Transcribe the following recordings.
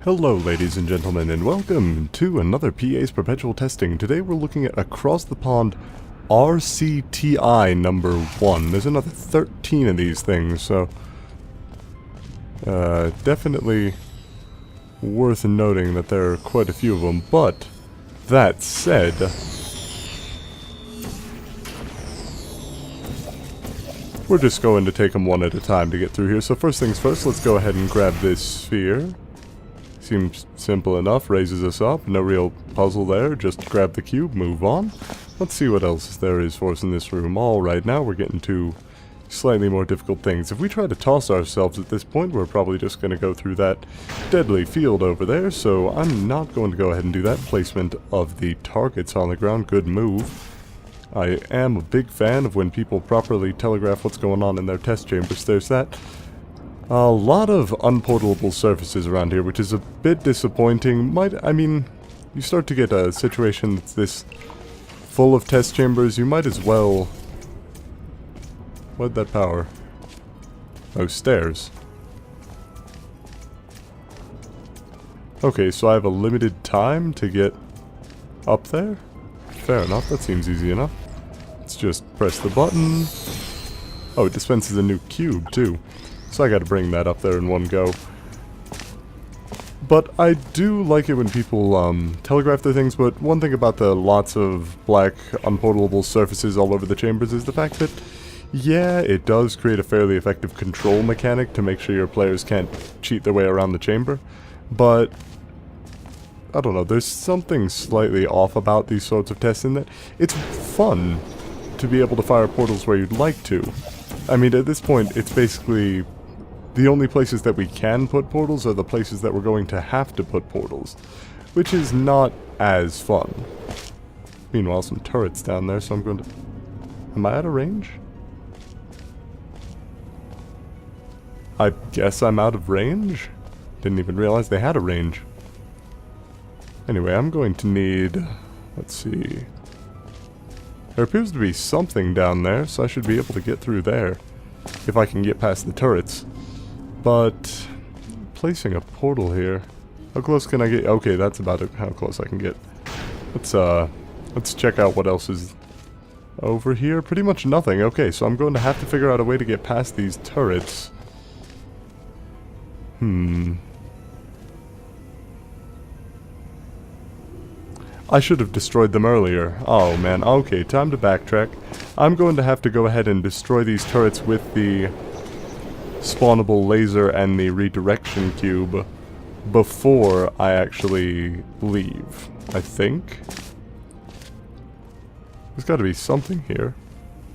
Hello ladies and gentlemen, and welcome to another PA's Perpetual Testing. Today we're looking at Across the Pond RCTI number 1. There's another 13 of these things, so definitely worth noting that there are quite a few of them. But that said, we're just going to take them one at a time to get through here. So first things first, let's go ahead and grab this sphere. Seems simple enough, raises us up, no real puzzle there, just grab the cube, move on. Let's see what else there is for us in this room. Alright, now we're getting to slightly more difficult things. If we try to toss ourselves at this point, we're probably just going to go through that deadly field over there, so I'm not going to go ahead and do that. Placement of the targets on the ground, good move. I am a big fan of when people properly telegraph what's going on in their test chambers. There's that. A lot of unportable surfaces around here, which is a bit disappointing. I mean, you start to get a situation that's this full of test chambers, you might as well... What'd that power? Oh, stairs. Okay, so I have a limited time to get up there? Fair enough, that seems easy enough. Let's just press the button. Oh, it dispenses a new cube, too. So I gotta bring that up there in one go. But I do like it when people telegraph their things, but one thing about the lots of black unportable surfaces all over the chambers is the fact that, yeah, it does create a fairly effective control mechanic to make sure your players can't cheat their way around the chamber. But, I don't know, there's something slightly off about these sorts of tests in that it's fun to be able to fire portals where you'd like to. I mean, at this point, it's basically... the only places that we can put portals are the places that we're going to have to put portals, which is not as fun. Meanwhile, some turrets down there, so I'm going to... Am I out of range? I guess I'm out of range? Didn't even realize they had a range. Anyway, I'm going to need... Let's see... There appears to be something down there, so I should be able to get through there. If I can get past the turrets. But, placing a portal here, how close can I get? Okay, that's about how close I can get. Let's check out what else is over here. Pretty much nothing. Okay, so I'm going to have to figure out a way to get past these turrets. I should have destroyed them earlier. Oh man, okay, time to backtrack. I'm going to have to go ahead and destroy these turrets with the spawnable laser and the redirection cube before I actually leave, I think. There's got to be something here.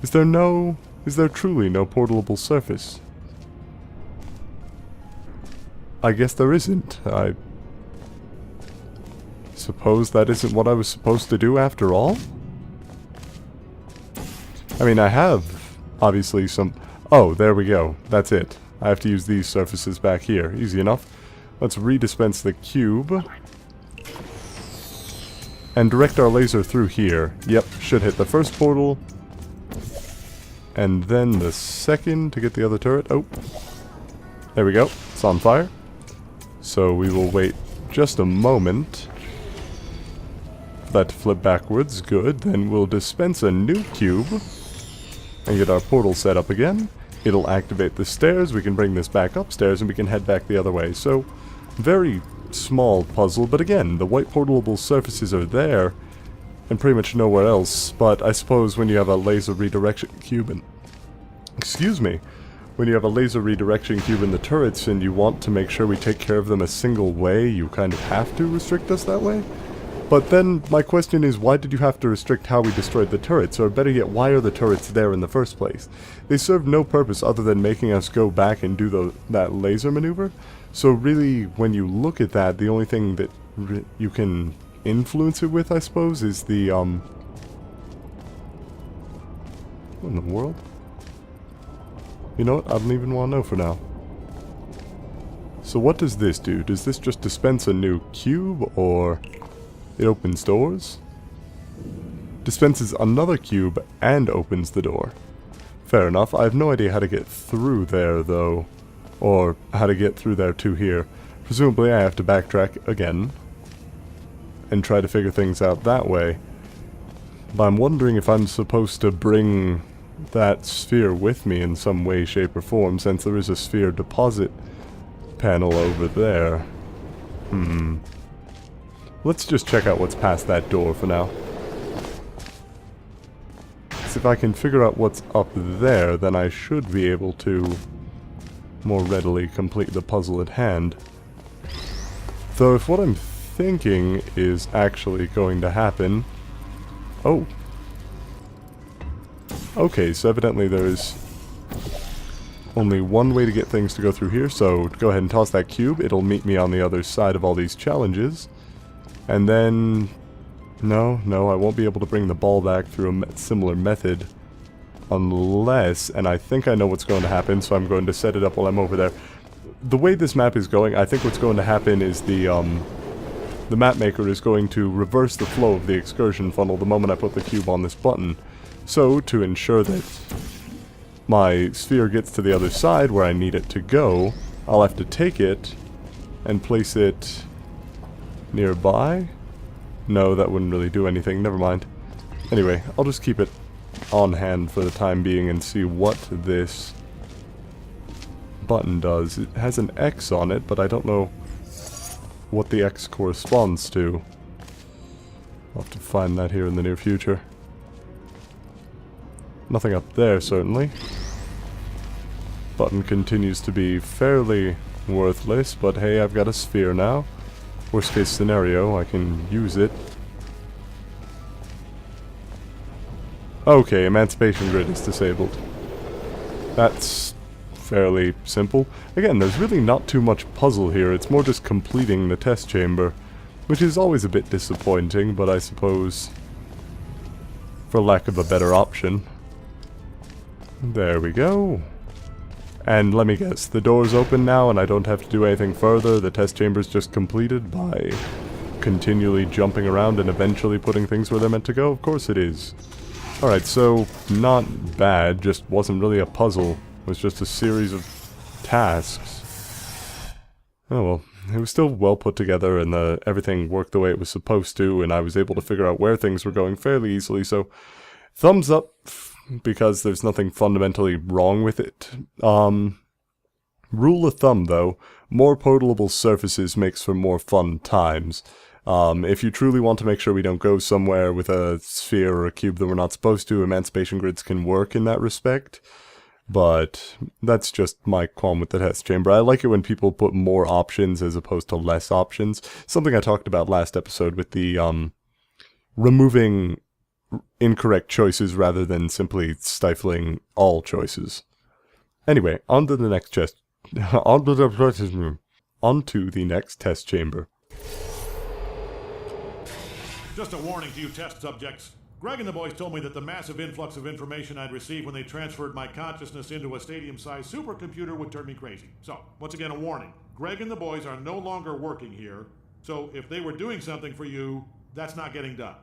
Is there truly no portable surface? I guess there isn't. I suppose that isn't what I was supposed to do after all? I mean, I have obviously some... Oh, there we go. That's it. I have to use these surfaces back here. Easy enough. Let's redispense the cube. And direct our laser through here. Yep, should hit the first portal. And then the second to get the other turret. Oh. There we go. It's on fire. So we will wait just a moment for that to flip backwards. Good. Then we'll dispense a new cube. And get our portal set up again. It'll activate the stairs, we can bring this back upstairs, and we can head back the other way. So, very small puzzle, but again, the white portable surfaces are there, and pretty much nowhere else. But I suppose when you have a laser redirection cube in... Excuse me. When you have a laser redirection cube in the turrets, and you want to make sure we take care of them a single way, you kind of have to restrict us that way. But then, my question is, why did you have to restrict how we destroyed the turrets? Or better yet, why are the turrets there in the first place? They serve no purpose other than making us go back and do that laser maneuver. So really, when you look at that, the only thing that you can influence it with, I suppose, is the, What in the world? You know what? I don't even want to know for now. So what does this do? Does this just dispense a new cube, or... It opens doors? Dispenses another cube and opens the door. Fair enough. I have no idea how to get through there, though. Or how to get through there to here. Presumably I have to backtrack again. And try to figure things out that way. But I'm wondering if I'm supposed to bring that sphere with me in some way, shape, or form, since there is a sphere deposit panel over there. Let's just check out what's past that door for now. So if I can figure out what's up there, then I should be able to more readily complete the puzzle at hand. Though if what I'm thinking is actually going to happen... Oh. Okay, so evidently there's only one way to get things to go through here, so go ahead and toss that cube. It'll meet me on the other side of all these challenges. And then... No, I won't be able to bring the ball back through a similar method. Unless, and I think I know what's going to happen, so I'm going to set it up while I'm over there. The way this map is going, I think what's going to happen is the map maker is going to reverse the flow of the excursion funnel the moment I put the cube on this button. So, to ensure that my sphere gets to the other side where I need it to go, I'll have to take it and place it nearby. No, that wouldn't really do anything. Never mind. Anyway, I'll just keep it on hand for the time being and see what this button does. It has an X on it, but I don't know what the X corresponds to. I'll have to find that here in the near future. Nothing up there, certainly. Button continues to be fairly worthless, but hey, I've got a sphere now. Worst case scenario, I can use it. Okay, Emancipation Grid is disabled. That's fairly simple. Again, there's really not too much puzzle here, it's more just completing the test chamber, which is always a bit disappointing, but I suppose for lack of a better option. There we go. And let me guess, the door's open now and I don't have to do anything further. The test chamber's just completed by continually jumping around and eventually putting things where they're meant to go? Of course it is. Alright, so not bad, just wasn't really a puzzle. It was just a series of tasks. Oh well, it was still well put together and everything worked the way it was supposed to, and I was able to figure out where things were going fairly easily, so thumbs up, because there's nothing fundamentally wrong with it. Rule of thumb though, more potable surfaces makes for more fun times. If you truly want to make sure we don't go somewhere with a sphere or a cube that we're not supposed to, emancipation grids can work in that respect. But that's just my qualm with the test chamber. I like it when people put more options as opposed to less options. Something I talked about last episode with the removing incorrect choices rather than simply stifling all choices. Anyway, on to the next onto the next test chamber. Just a warning to you test subjects. Greg and the boys told me that the massive influx of information I'd received when they transferred my consciousness into a stadium-sized supercomputer would turn me crazy. So, once again, a warning. Greg and the boys are no longer working here, so if they were doing something for you, that's not getting done.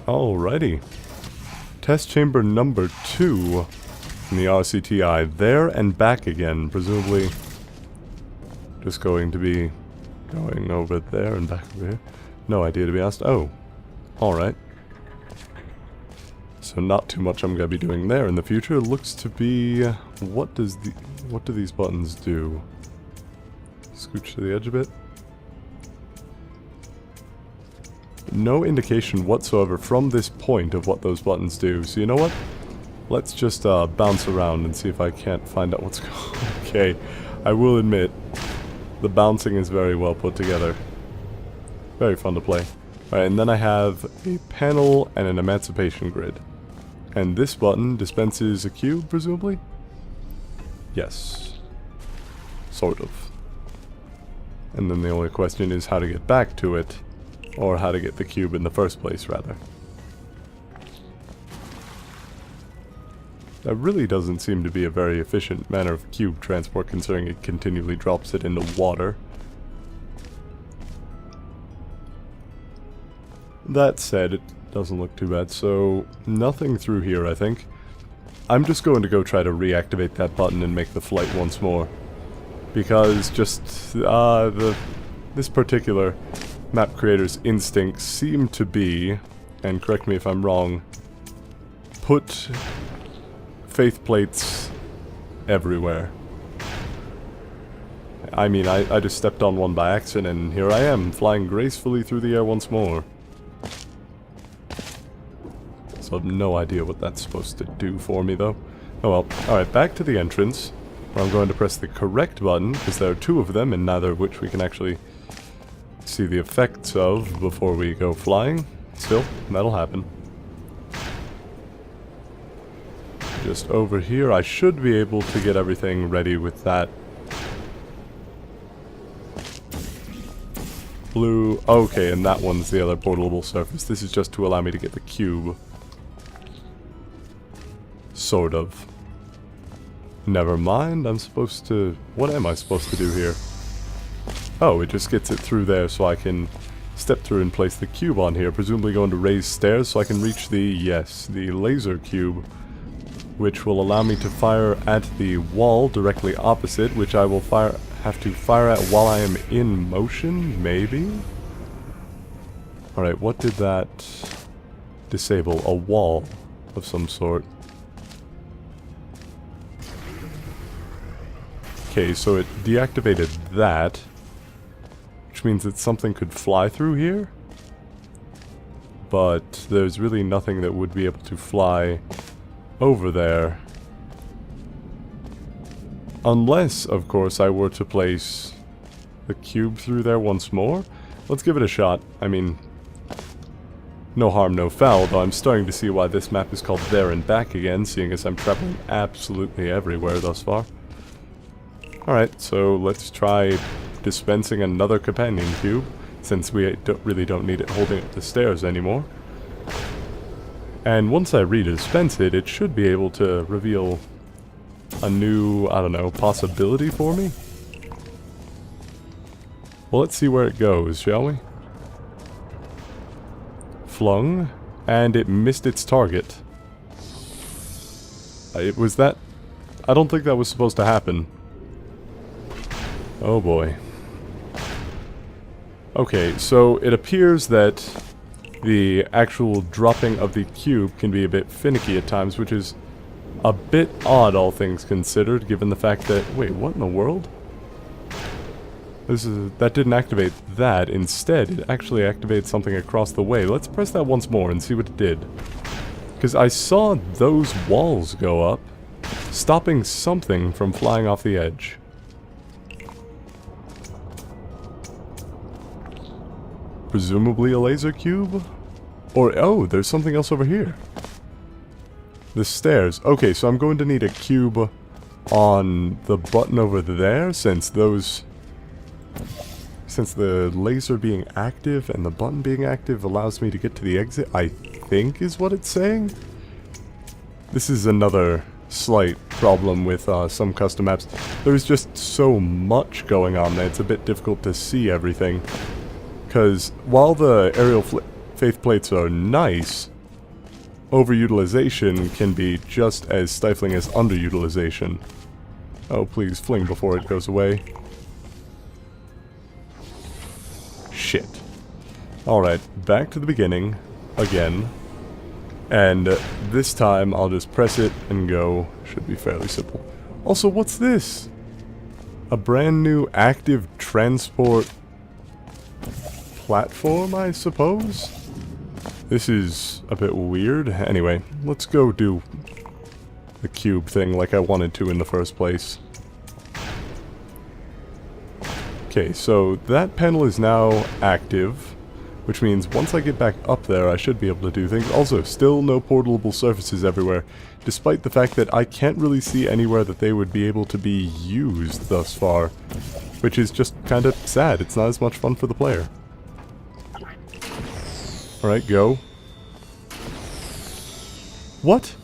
Alrighty. Test chamber number 2 in the RCTI. There and back again, presumably just going to be going over there and back over here. No idea, to be honest. Oh, alright. So not too much I'm going to be doing there in the future. It looks to be... What do these buttons do? Scooch to the edge a bit. No indication whatsoever from this point of what those buttons do. So you know what? Let's just bounce around and see if I can't find out what's going on. Okay, I will admit, the bouncing is very well put together. Very fun to play. Alright, and then I have a panel and an emancipation grid. And this button dispenses a cube, presumably? Yes. Sort of. And then the only question is how to get back to it. Or how to get the cube in the first place, rather. That really doesn't seem to be a very efficient manner of cube transport, considering it continually drops it into water. That said, it Doesn't look too bad. So, nothing through here, I think. I'm just going to go try to reactivate that button and make the flight once more. Because just, this particular map creator's instincts seem to be, and correct me if I'm wrong, put faith plates everywhere. I mean, I just stepped on one by accident, and here I am, flying gracefully through the air once more. So I have no idea what that's supposed to do for me, though. Oh well. Alright, back to the entrance, where I'm going to press the correct button, because there are two of them, and neither of which we can actually see the effects of before we go flying. Still, that'll happen. Just over here, I should be able to get everything ready with that blue. Okay, and that one's the other portable surface. This is just to allow me to get the cube. Sort of. Never mind, I'm supposed to... What am I supposed to do here? Oh, it just gets it through there so I can step through and place the cube on here. Presumably going to raise stairs so I can reach the... Yes, the laser cube. Which will allow me to fire at the wall directly opposite, which I will have to fire at while I am in motion, maybe? Alright, what did that disable? A wall of some sort. Okay, so it deactivated that, which means that something could fly through here, but there's really nothing that would be able to fly over there. Unless, of course, I were to place the cube through there once more. Let's give it a shot. I mean, no harm, no foul, though I'm starting to see why this map is called There and Back again, seeing as I'm traveling absolutely everywhere thus far. Alright, so let's try dispensing another companion cube, since we really don't need it holding up the stairs anymore. And once I redispense it, it should be able to reveal a new, I don't know, possibility for me? Well, let's see where it goes, shall we? Flung, and it missed its target. It was that... I don't think that was supposed to happen. Oh boy. Okay, so it appears that the actual dropping of the cube can be a bit finicky at times, which is a bit odd, all things considered, given the fact that... Wait, what in the world? That didn't activate that. Instead, it actually activated something across the way. Let's press that once more and see what it did. Because I saw those walls go up, stopping something from flying off the edge. Presumably a laser cube? Or, oh, there's something else over here. The stairs. Okay, so I'm going to need a cube on the button over there, since the laser being active and the button being active allows me to get to the exit, I think is what it's saying. This is another slight problem with some custom maps. There's just so much going on there, it's a bit difficult to see everything. Because while the aerial faith plates are nice, overutilization can be just as stifling as underutilization. Oh, please, fling before it goes away. Shit. Alright, back to the beginning, again. And this time, I'll just press it and go. Should be fairly simple. Also, what's this? A brand new active transport platform, I suppose? This is a bit weird. Anyway, let's go do the cube thing like I wanted to in the first place. Okay, so that panel is now active, which means once I get back up there, I should be able to do things. Also, still no portable surfaces everywhere, despite the fact that I can't really see anywhere that they would be able to be used thus far, which is just kind of sad. It's not as much fun for the player. Alright, go. What?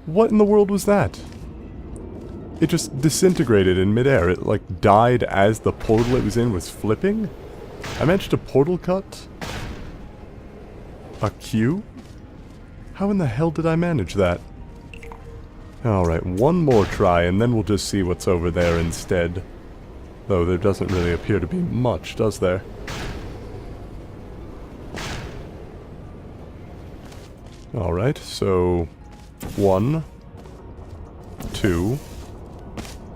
What in the world was that? It just disintegrated in midair. It, like, died as the portal it was in was flipping? I managed to portal cut? a queue? How in the hell did I manage that? Alright, one more try, and then we'll just see what's over there instead. Though there doesn't really appear to be much, does there? Alright, so 1, 2,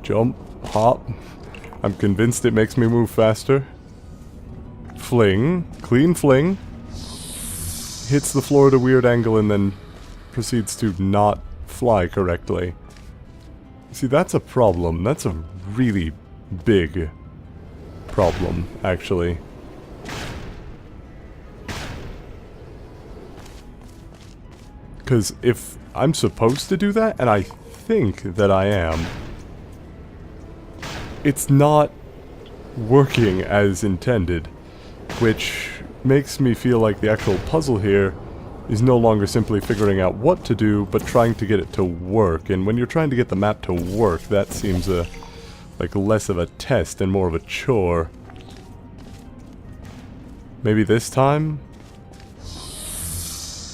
jump, hop. I'm convinced it makes me move faster. Fling, clean fling. Hits the floor at a weird angle and then proceeds to not fly correctly. See, that's a problem. That's a really big problem, actually. Because if I'm supposed to do that, and I think that I am, it's not working as intended, which makes me feel like the actual puzzle here is no longer simply figuring out what to do, but trying to get it to work. And when you're trying to get the map to work, that seems like less of a test and more of a chore. Maybe this time?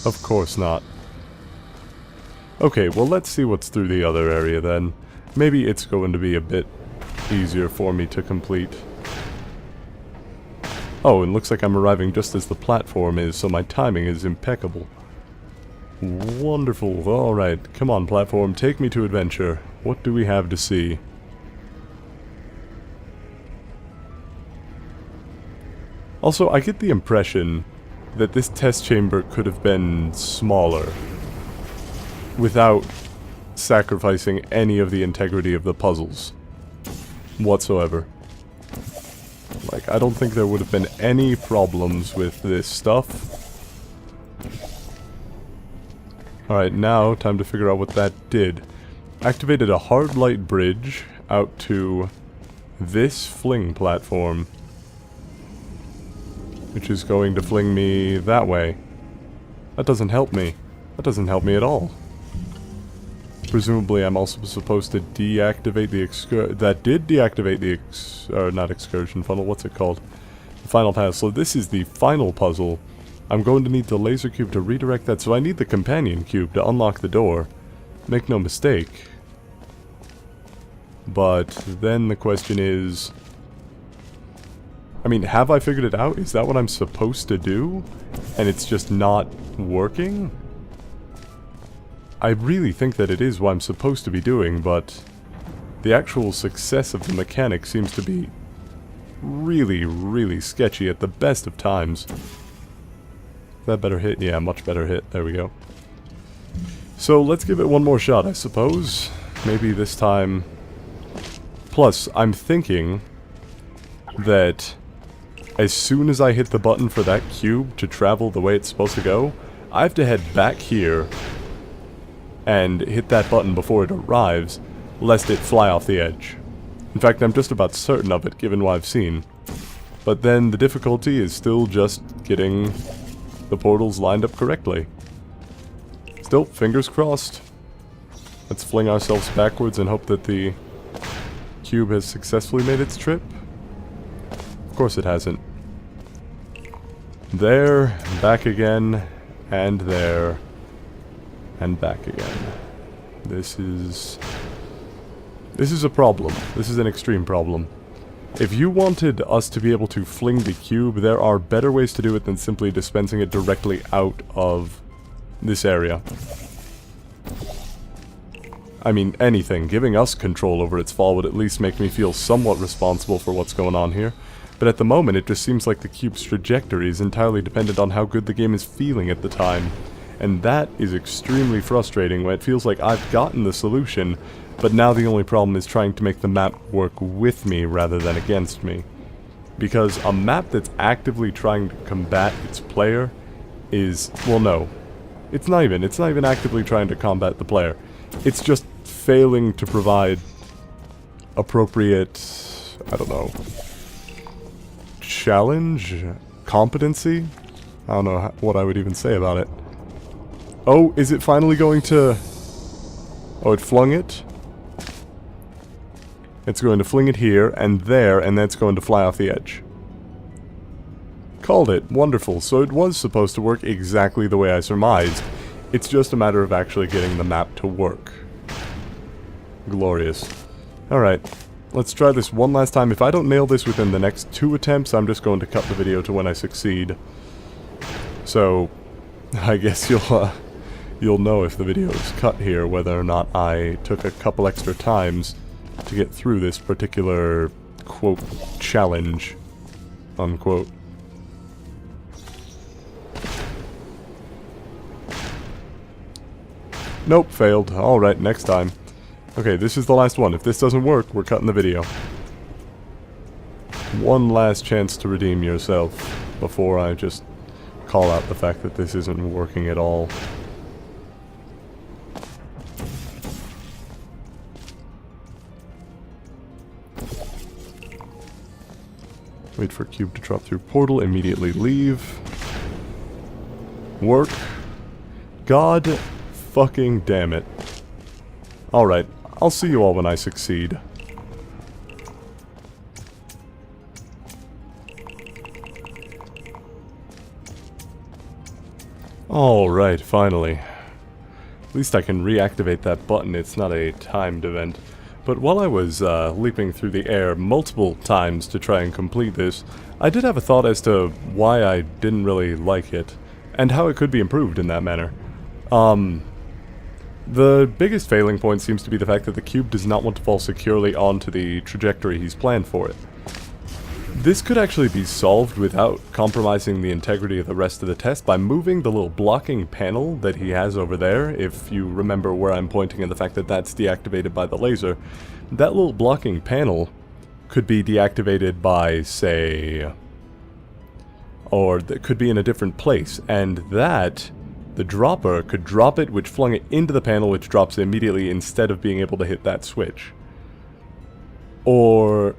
Of course not. Okay, well let's see what's through the other area then. Maybe it's going to be a bit easier for me to complete. Oh, and looks like I'm arriving just as the platform is, so my timing is impeccable. Wonderful. Alright, come on platform, take me to adventure. What do we have to see? Also, I get the impression that this test chamber could have been smaller, without sacrificing any of the integrity of the puzzles whatsoever. Like, I don't think there would have been any problems with this stuff. Alright, now time to figure out what that did. Activated a hard light bridge out to this fling platform, which is going to fling me that way. That doesn't help me. That doesn't help me at all. Presumably I'm also supposed to deactivate the that did deactivate the not excursion funnel, what's it called? The final pass. So this is the final puzzle. I'm going to need the laser cube to redirect that, so I need the companion cube to unlock the door. Make no mistake. But then the question is, I mean, have I figured it out? Is that what I'm supposed to do? And it's just not working? I really think that it is what I'm supposed to be doing, but the actual success of the mechanic seems to be really, really sketchy at the best of times. That better hit? Yeah, much better hit. There we go. So let's give it one more shot, I suppose. Maybe this time. Plus, I'm thinking that as soon as I hit the button for that cube to travel the way it's supposed to go, I have to head back here and hit that button before it arrives, lest it fly off the edge. In fact, I'm just about certain of it, given what I've seen. But then the difficulty is still just getting the portals lined up correctly. Still, fingers crossed. Let's fling ourselves backwards and hope that the cube has successfully made its trip. Of course it hasn't. There, back again, and there. And back again. This is a problem. This is an extreme problem. If you wanted us to be able to fling the cube, there are better ways to do it than simply dispensing it directly out of this area. I mean, anything. Giving us control over its fall would at least make me feel somewhat responsible for what's going on here. But at the moment, it just seems like the cube's trajectory is entirely dependent on how good the game is feeling at the time. And that is extremely frustrating when it feels like I've gotten the solution, but now the only problem is trying to make the map work with me rather than against me. Because a map that's actively trying to combat its player is, well, no. It's not even actively trying to combat the player. It's just failing to provide appropriate, I don't know, challenge? Competency? I don't know what I would even say about it. Oh, is it finally going to... Oh, it flung it? It's going to fling it here, and there, and then it's going to fly off the edge. called it. Wonderful. So it was supposed to work exactly the way I surmised. It's just a matter of actually getting the map to work. Glorious. Alright, let's try this one last time. If I don't nail this within the next 2 attempts, I'm just going to cut the video to when I succeed. So, I guess you'll know if the video is cut here, whether or not I took a couple extra times to get through this particular, quote, challenge, unquote. Nope, failed. Alright, next time. Okay, this is the last one. If this doesn't work, we're cutting the video. One last chance to redeem yourself before I just call out the fact that this isn't working at all. Wait for cube to drop through portal, immediately leave. Work. God fucking damn it. Alright, I'll see you all when I succeed. Alright, finally. At least I can reactivate that button, it's not a timed event. But while I was leaping through the air multiple times to try and complete this, I did have a thought as to why I didn't really like it, and how it could be improved in that manner. The biggest failing point seems to be the fact that the cube does not want to fall securely onto the trajectory he's planned for it. This could actually be solved without compromising the integrity of the rest of the test by moving the little blocking panel that he has over there. If you remember where I'm pointing and the fact that that's deactivated by the laser, that little blocking panel could be deactivated by, say, or that could be in a different place, and that the dropper could drop it, which flung it into the panel, which drops it immediately instead of being able to hit that switch. Or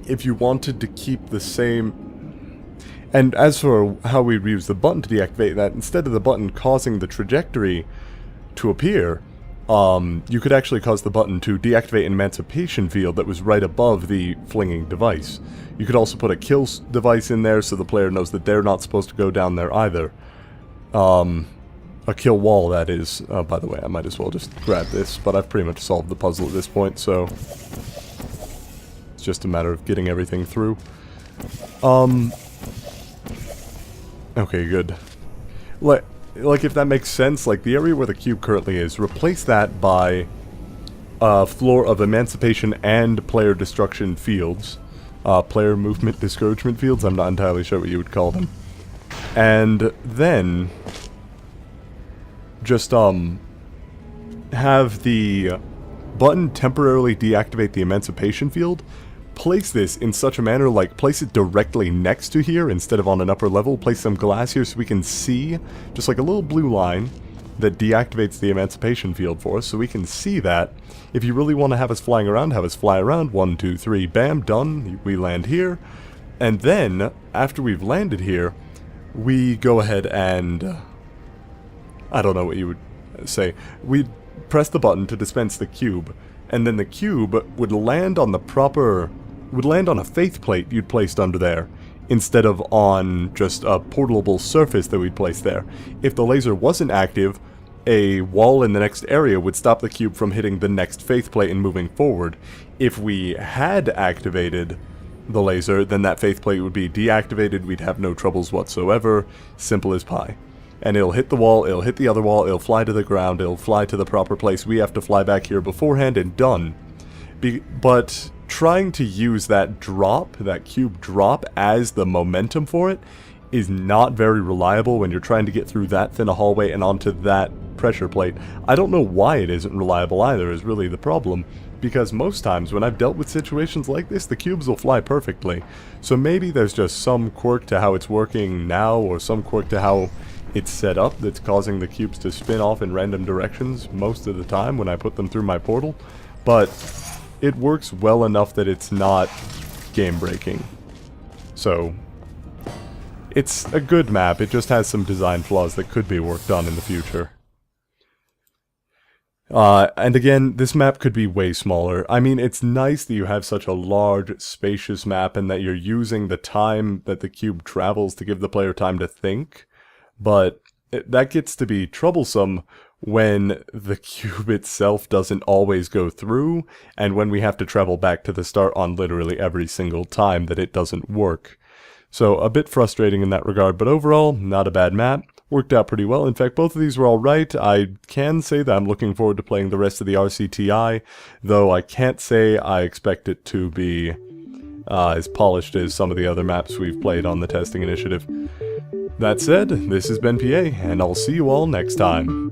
if you wanted to keep the same... And as for how we use the button to deactivate that, instead of the button causing the trajectory to appear, you could actually cause the button to deactivate an emancipation field that was right above the flinging device. You could also put a kill device in there so the player knows that they're not supposed to go down there either. A kill wall, that is. By the way, I might as well just grab this, but I've pretty much solved the puzzle at this point, so it's just a matter of getting everything through. Okay, good. Like if that makes sense, like the area where the cube currently is, replace that by a floor of emancipation and player destruction fields. Player movement discouragement fields, I'm not entirely sure what you would call them. And then just have the button temporarily deactivate the emancipation field. Place this in such a manner, like place it directly next to here instead of on an upper level. Place some glass here so we can see just like a little blue line that deactivates the emancipation field for us, so we can see that. If you really want to have us flying around, have us fly around. 1, 2, 3, bam, done. We land here. And then, after we've landed here, we go ahead and... I don't know what you would say. We press the button to dispense the cube, and then the cube would land on the proper... would land on a faith plate you'd placed under there, instead of on just a portable surface that we'd placed there. If the laser wasn't active, a wall in the next area would stop the cube from hitting the next faith plate and moving forward. If we had activated the laser, then that faith plate would be deactivated, we'd have no troubles whatsoever, simple as pie. And it'll hit the wall, it'll hit the other wall, it'll fly to the ground, it'll fly to the proper place, we have to fly back here beforehand and done. But trying to use that drop, that cube drop, as the momentum for it is not very reliable when you're trying to get through that thin a hallway and onto that pressure plate. I don't know why it isn't reliable either, is really the problem, because most times when I've dealt with situations like this, the cubes will fly perfectly. So maybe there's just some quirk to how it's working now, or some quirk to how it's set up that's causing the cubes to spin off in random directions most of the time when I put them through my portal, but it works well enough that it's not game-breaking. So it's a good map, it just has some design flaws that could be worked on in the future. And again, this map could be way smaller. I mean, it's nice that you have such a large, spacious map and that you're using the time that the cube travels to give the player time to think, but that gets to be troublesome when the cube itself doesn't always go through, and when we have to travel back to the start on literally every single time that it doesn't work. So a bit frustrating in that regard, but overall, not a bad map. Worked out pretty well. In fact, both of these were alright. I can say that I'm looking forward to playing the rest of the RCTI, though I can't say I expect it to be as polished as some of the other maps we've played on the testing initiative. That said, this has been PA, and I'll see you all next time.